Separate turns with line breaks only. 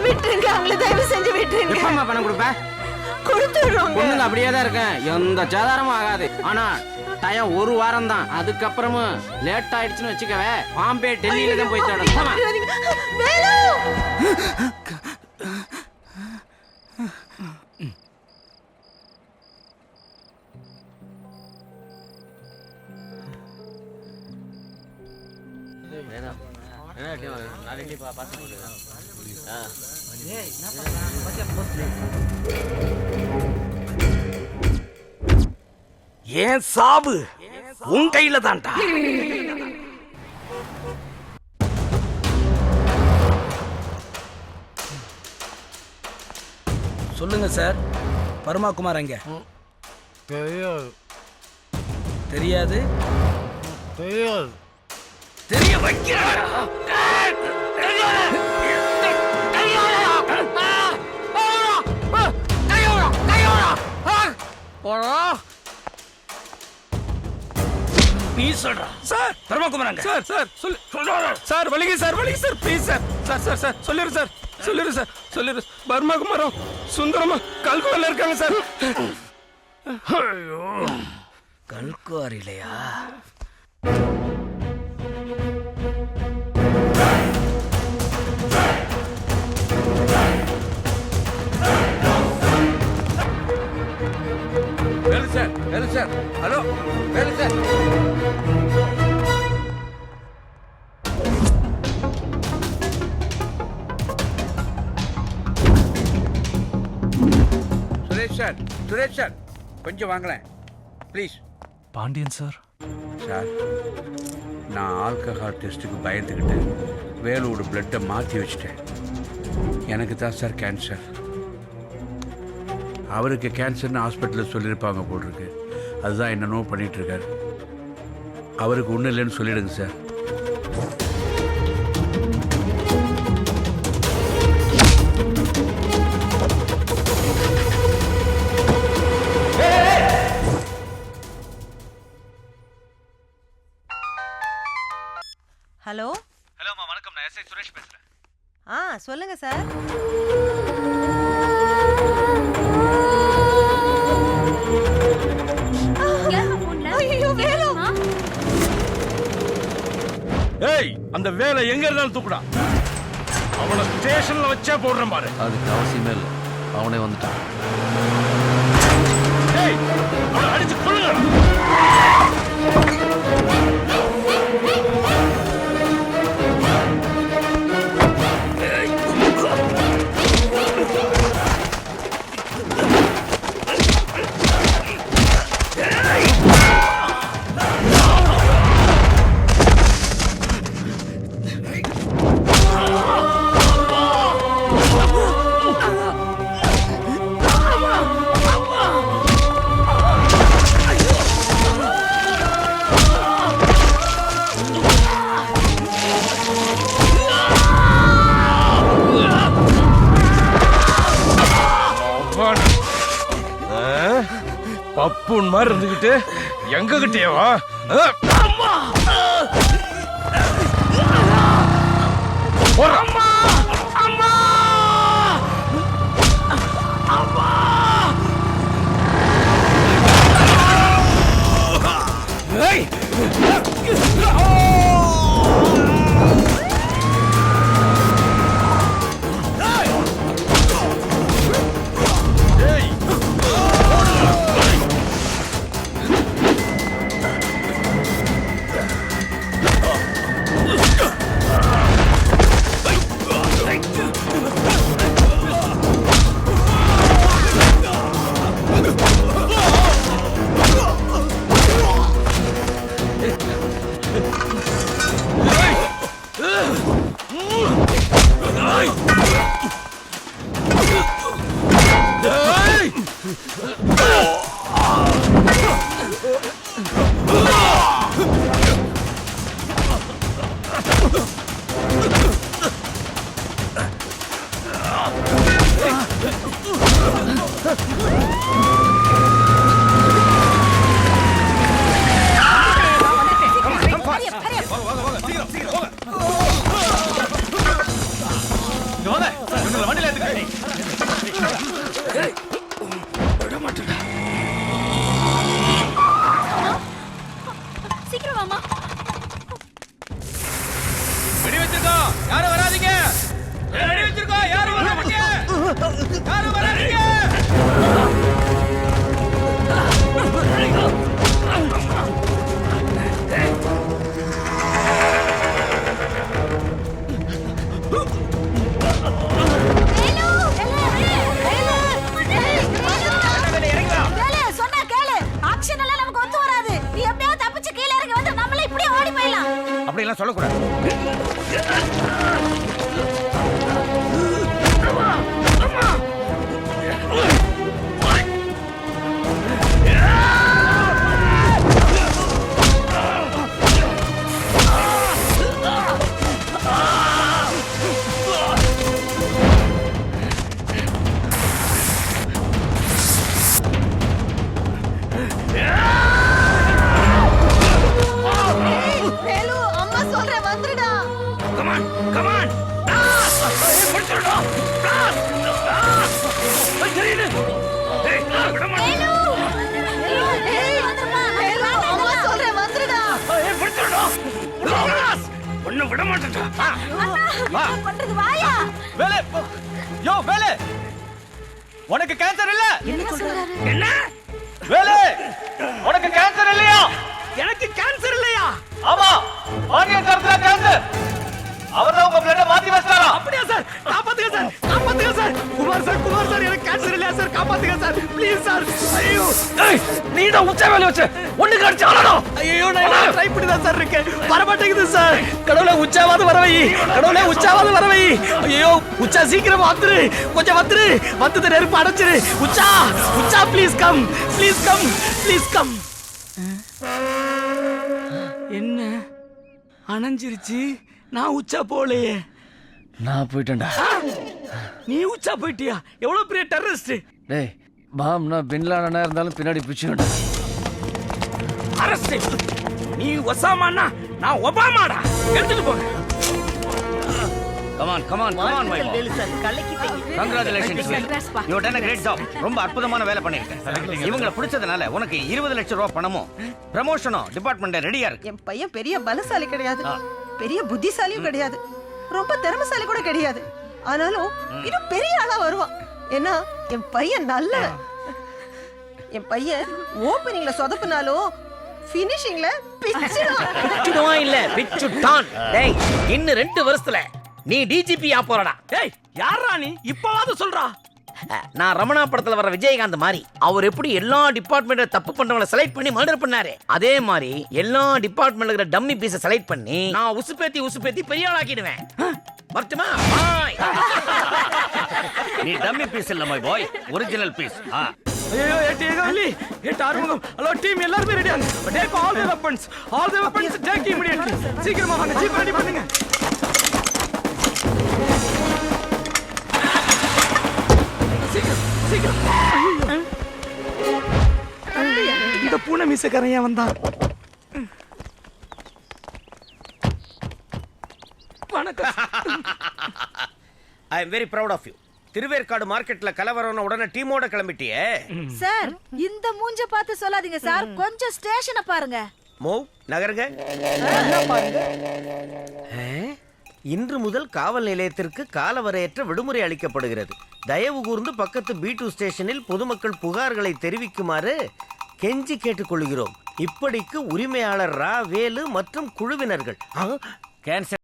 விட்டுருங்க, அவங்கள தயவு செஞ்சு விட்டுருங்க.
எப்பமா பணம் கொடுப்ப?
கொடுத்துடுறோங்க.
பொண்ணுங்க அப்படியே தான் இருக்கேன், எந்த சேதாரமும் ஆகாது. ஆனா டயம் 1 வாரம் தான். அதுக்கப்புறமும் லேட் ஆயிடுச்சுன்னு வச்சுக்கவே பாம்பே டெல்லியில தான் போய் தேடணும்.
வேலு!
ஏன் சாவு உன் கையில தான்டா.
சொல்லுங்க சார், பரமாகுமார் எங்க?
தெரியாது.
தெரியாது?
தெரியாது.
தெரிய வைக்கிறாடா. நீ சொல்றா
சார்,
பரமாகுமார்
சார் சார் சொல்லு சார், வலிங்க சார், வலிங்க sir, please sir. Sir sir sir சொல்லிரு சார், சொல்லிரு சார், சொல்லிரு. பர்மாகுமாரம் சுந்தரமா கல்குவாரில இருக்காங்க சார்.
ஐயோ, கல்குவாரிலையா?
Velu sir, Velu sir, hello Velu sir. Suresh sir, Suresh sir, கொஞ்சம் வாங்களேன் ப்ளீஸ்.
பாண்டியன் சார்.
சார், நான் ஆல்கஹால் டெஸ்ட்டுக்கு பயந்துக்கிட்டு வேலோட பிளட்டை மாற்றி வச்சுட்டேன். எனக்கு தான் சார் கேன்சர். அவருக்கு கேன்சர்னு ஹாஸ்பிட்டலில் சொல்லியிருப்பாங்க போட்டிருக்கு. அதுதான் என்னென்னோ பண்ணிகிட்ருக்காரு. அவருக்கு ஒன்றும் இல்லைன்னு சொல்லிடுங்க சார்.
ஹலோ.
ஹலோம்மா, வணக்கம். நான் எஸ்ஐ சுரேஷ் பேசுறேன்.
சொல்லுங்க சார். ஐயோ, வேலு!
ஏய், அந்த வேலை எங்க இருந்தாலும் தூக்குடா. அவனை ஸ்டேஷன்ல வச்சே போடுறேன் பாரு.
அதுக்கு அவசியமே இல்லை, அவனே வந்துட்டான்.
ஏய், அவனை அடிச்சு கொல்லுங்க. பப்புன் மாதிரி இருந்துகிட்டு எங்க கிட்டேவா?
வாங்க
சொன்னா கேளு. ஆக்ஷன் எல்லாம் நமக்கு ஒத்து வராது. நீ எப்படியாவது தப்பிச்சு கீழ இறங்கி வந்து நம்மள இப்படியே ஓடி போயிடலாம்.
அப்படி எல்லாம் சொல்லக்கூடாது.
வேலு, அம்மா சொல்றேன் வந்துடுடா.
கமான் கமான் பிடிச்சிருடா விட மாட்டேன்.
வேலு, அம்மா சொல்றேன் வந்துடுடா.
பிடிச்சிருடா ஒன்னும் விட மாட்டேன்டா.
என்ன பண்றது வாயா?
வேலை யோ வேலை உனக்கு கேன்சர் இல்ல
என்ன சொல்றாரு?
என்ன
வேலை உனக்கு கேன்சர் இல்லையா?
எனக்கு கேன்சர் இல்லையா?
ஆமா ஆனியன் கருத்துல கேன்சர். அவர்தான் உங்க பிளட்ட மாத்தி வச்சாரா?
அப்படியா சார்? காப்பாத்துங்க சார், காப்பாத்துங்க சார். குமார் சார் எனக்கு கேன்சர் இல்லையா சார்? காப்பாத்துங்க சார் ப்ளீஸ் சார். ஐயோ ஏய் நீ தான் உச்ச வேலை வச்ச ஒண்ணு கடிச்சு ஆளணும். ஐயோ நான் ட்ரை பண்ணி தான் சார் இருக்கேன், வர மாட்டேங்குது சார். கடவுளே உச்சாவாது வரவை, கடவுளே உச்சாவாது வரவை. ஐயோ உச்சா சீக்கிரம் வந்துரு, கொஞ்சம் வந்துரு, வந்து நெருப்பு அடைச்சிரு. உச்சா உச்சா please come, please come, please come. என்ன அணைஞ்சிருச்சு? நான் உச்சா போலையே.
நான் போயிட்டேன்டா.
நீ உச்சா போயிட்டியா? எவ்வளவு பெரிய டெரரிஸ்ட்.
டேய் பாம்னா பின்லாடனா இருந்தாலும் பின்னாடி பிச்சுடா.
அரசு நீ ஒசாமானா நான் ஒபாமாடா. எடுத்துட்டு போங்க.
Come on come on come on my boy. Congratulations. You done a great job. ரொம்ப அற்புதமான வேலை பண்ணிருக்க. இவங்கள பிடிச்சதனால உனக்கு 20 லட்சம் ரூபாய் பணமும் ப்ரமோஷனும் டிபார்ட்மெண்ட்ல ரெடியா இருக்கு.
என் பையன் பெரிய பலசாலி கிடையாது, பெரிய புத்திசாலியும் கிடையாது, ரொம்ப திறமைசாலி கூட கிடையாது. ஆனாலும் இன்னும் பெரிய ஆளா வருவான். ஏன்னா என் பையன் நல்லவன். என் பையன் ஓப்பனிங்ல சொதப்புனாலும் ஃபினிஷிங்ல பிச்சிடுவான்.
பிச்சுடுவான் இல்ல பிச்சுட்டான். டேய் இன்னும் 2 வருஷத்துல நீ டிஜிபி ஆ போறடா.
டேய் யாரா நீ? இப்பவாது சொல்றா.
நான் ரமணா படத்துல வர விஜயகாந்த் மாதிரி அவர் எப்படி எல்லா டிபார்ட்மெண்ட்ல தப்பு பண்றவங்கள செலக்ட் பண்ணி மர்டர் பண்ணாரு, அதே மாதிரி எல்லா டிபார்ட்மெண்ட்ல இருக்கிற டம்மி பீஸை செலக்ட் பண்ணி நான் உசுப்பேத்தி பெரிய ஆளாக்கிடுவேன். வரட்டுமா? பாய்.
நீ டம்மி பீஸ் இல்ல மை பாய், ஒரிஜினல் பீஸ்.
ஐயோ ஏட்டி ஏகாலி ஏட்ட ஆர்வம். ஹலோ டீம் எல்லாரும் ரெடியாங்க. Take all the weapons, all the weapons take immediately. சீக்கிரமா வாங்க, ஜீப் ரெடி பண்ணுங்க. சீக்கிரம். இந்த பூனை மீசக்காரன் ஏன் வந்தான்? வணக்கம்.
I am very proud of you. Thiruverkadu மார்க்கெட்ல கலவரம்னு உடனே டீமோட கிளம்பிட்டியே.
சார் இந்த மூஞ்ச பார்த்து சொல்லாதீங்க சார், கொஞ்சம் ஸ்டேஷனை பாருங்க.
மூவ் நகருங்க. இன்று முதல் காவல் நிலையத்திற்கு காலவரையற்ற விடுமுறை அளிக்கப்படுகிறது. தயவு கூர்ந்து பக்கத்து B2 ஸ்டேஷனில் பொதுமக்கள் புகார்களை தெரிவிக்குமாறு கெஞ்சி கேட்டுக்கொள்கிறோம். இப்படிக்கு உரிமையாளர் ரா வேலு மற்றும் குழுவினர்கள். கேன்சர்